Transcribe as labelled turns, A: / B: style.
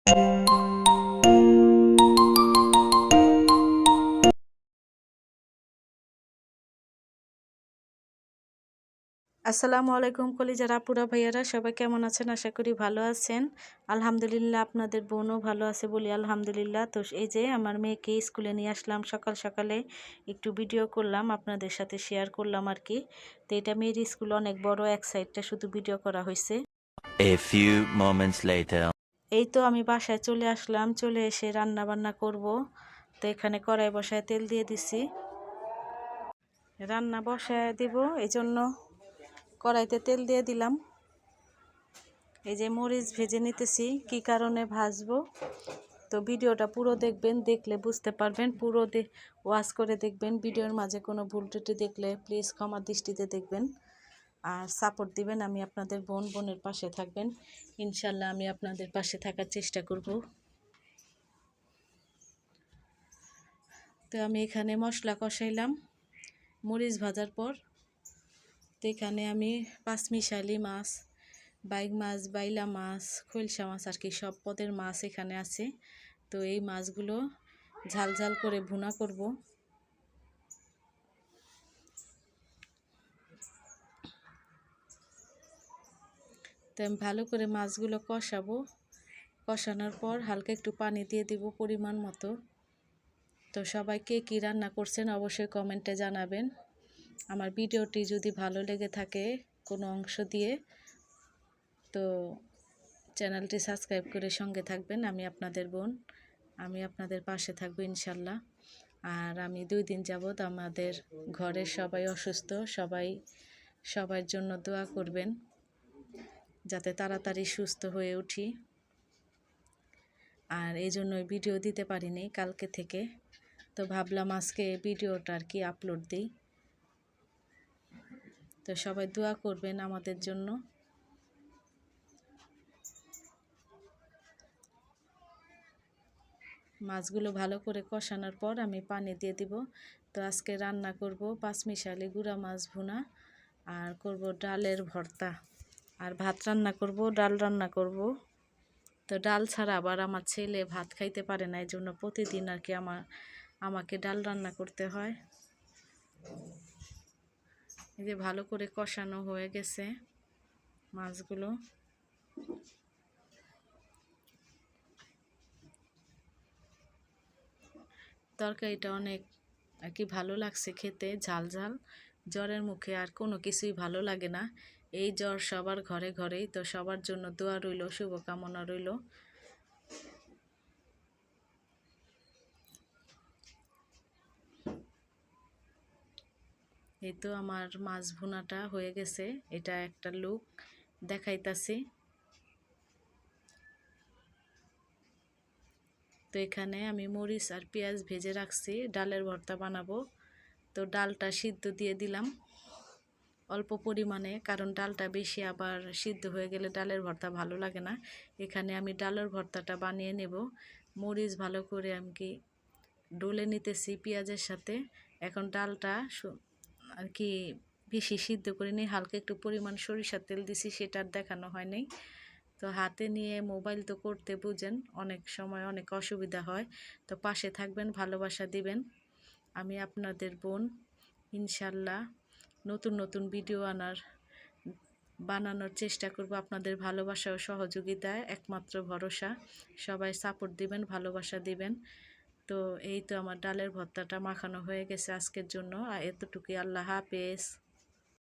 A: আসসালামু আলাইকুম কলিজার আপুরা ভাইয়ারা, সবাই কেমন আছেন? আশা করি ভালো আছেন। আলহামদুলিল্লাহ, আপনাদের বোনও ভালো আছে বলি আলহামদুলিল্লাহ। তো এই যে আমার মেয়েকে স্কুলে নিয়ে আসলাম, সকাল সকালে একটু ভিডিও করলাম, আপনাদের সাথে শেয়ার করলাম আর কি। তো এটা মেয়ের স্কুল অনেক বড়, এক সাইডটা শুধু ভিডিও করা হয়েছে।
B: A few moments later.
A: এই তো আমি বাসায় চলে আসলাম, চলে এসে রান্না বান্না করব। তো এখানে কড়াই বসায় তেল দিয়ে দিছি, রান্না বসায় দিব, এই জন্য কড়াইতে তেল দিয়ে দিলাম। এই যে মরিচ ভেজে নিতেছি, কি কারণে ভাজবো তো ভিডিওটা পুরো দেখবেন, দেখলে বুঝতে পারবেন। পুরো ওয়াচ করে দেখবেন, ভিডিওর মাঝে কোনো ভুল ত্রুটি দেখলে প্লিজ ক্ষমা দৃষ্টিতে দেখবেন আর সাপোর্ট দিবেন। আমি আপনাদের বোনের পাশে থাকবেন ইনশাল্লাহ, আমি আপনাদের পাশে থাকার চেষ্টা করব। তো আমি এখানে মশলা কষাইলাম মরিচ ভাজার পর। তো এখানে আমি পাঁচমিশালি মাছ, বাইক মাছ, বাইলা মাছ, খৈলসা মাছ আর কি সব পদের মাছ এখানে আছে। তো এই মাছগুলো ঝাল ঝাল করে ভুনা করব। তো আমি ভালো করে মাছগুলো কষাবো, কষানোর পর হালকা একটু পানি দিয়ে দিব পরিমাণ মতো। তো সবাই কে কী রান্না করছেন অবশ্যই কমেন্টে জানাবেন। আমার ভিডিওটি যদি ভালো লেগে থাকে কোনো অংশ দিয়ে, তো চ্যানেলটি সাবস্ক্রাইব করে সঙ্গে থাকবেন। আমি আপনাদের বোন, আমি আপনাদের পাশে থাকবো ইনশাল্লাহ। আর আমি 2 দিন যাবত আমাদের ঘরের সবাই অসুস্থ, সবার জন্য দোয়া করবেন যাতে তাড়াতাড়ি সুস্থ হয়ে উঠি। আর এই জন্যই ভিডিও দিতে পারিনি কালকে থেকে, তো ভাবলাম আজকে ভিডিওটা আর কি আপলোড দিই। তো সবাই দোয়া করবেন আমাদের জন্য। মাছগুলো ভালো করে কষানোর পর আমি পানি দিয়ে দিব। তো আজকে রান্না করব পাঁচমিশালি গুঁড়া মাছ ভুনা, আর করব ডালের ভর্তা, আর ভাত রান্না করব, ডাল রান্না করব। তো ডাল ছাড়া আবার আমার ছেলে ভাত খাইতে পারে না, এই জন্য প্রতিদিন আর কি আমাকে ডাল রান্না করতে হয়। এই যে ভালো করে কষানো হয়ে গেছে মাছগুলো। তরকারিটা অনেক আর কি ভালো লাগছে খেতে, ঝাল ঝাল। জ্বরের মুখে আর কোনো কিছুই ভালো লাগে না। এই জ্বর সবার ঘরে ঘরেই, তো সবার জন্য দোয়া রইল, শুভকামনা রইল। এই তো আমার মাছ ভুনাটা হয়ে গেছে, এটা একটা লুক দেখাইতাছি। তো এখানে আমি মরিচ আর পেঁয়াজ ভেজে রাখছি, ডালের ভর্তা বানাবো। তো ডালটা সিদ্ধ দিয়ে দিলাম অল্প পরিমাণে, কারণ ডালটা বেশি আবার সিদ্ধ হয়ে গেলে ডালের ভর্তা ভালো লাগে না। এখানে আমি ডালের ভর্তাটা বানিয়ে নেব। মরিচ ভালো করে আমি কি ডলে নিতেছি পেঁয়াজের সাথে। এখন ডালটা আর কি বেশি সিদ্ধ করে নিই, হালকা একটু পরিমাণ সরিষার তেল দিছি, সেটা আর দেখানো হয়নি। তো হাতে নিয়ে মোবাইল তো করতে বুঝেন অনেক সময় অনেক অসুবিধা হয়। তো পাশে থাকবেন, ভালোবাসা দিবেন। আমি আপনাদের বোন ইনশাল্লাহ নতুন নতুন ভিডিও বানানোর চেষ্টা করব। আপনাদের ভালোবাসা ও সহযোগিতায় একমাত্র ভরসা। সবাই সাপোর্ট দিবেন, ভালোবাসা দিবেন। তো এই তো আমার ডালের ভর্তাটা মাখানো হয়ে গেছে আজকের জন্য, আর এতটুকুই। আল্লাহ হাফেজ।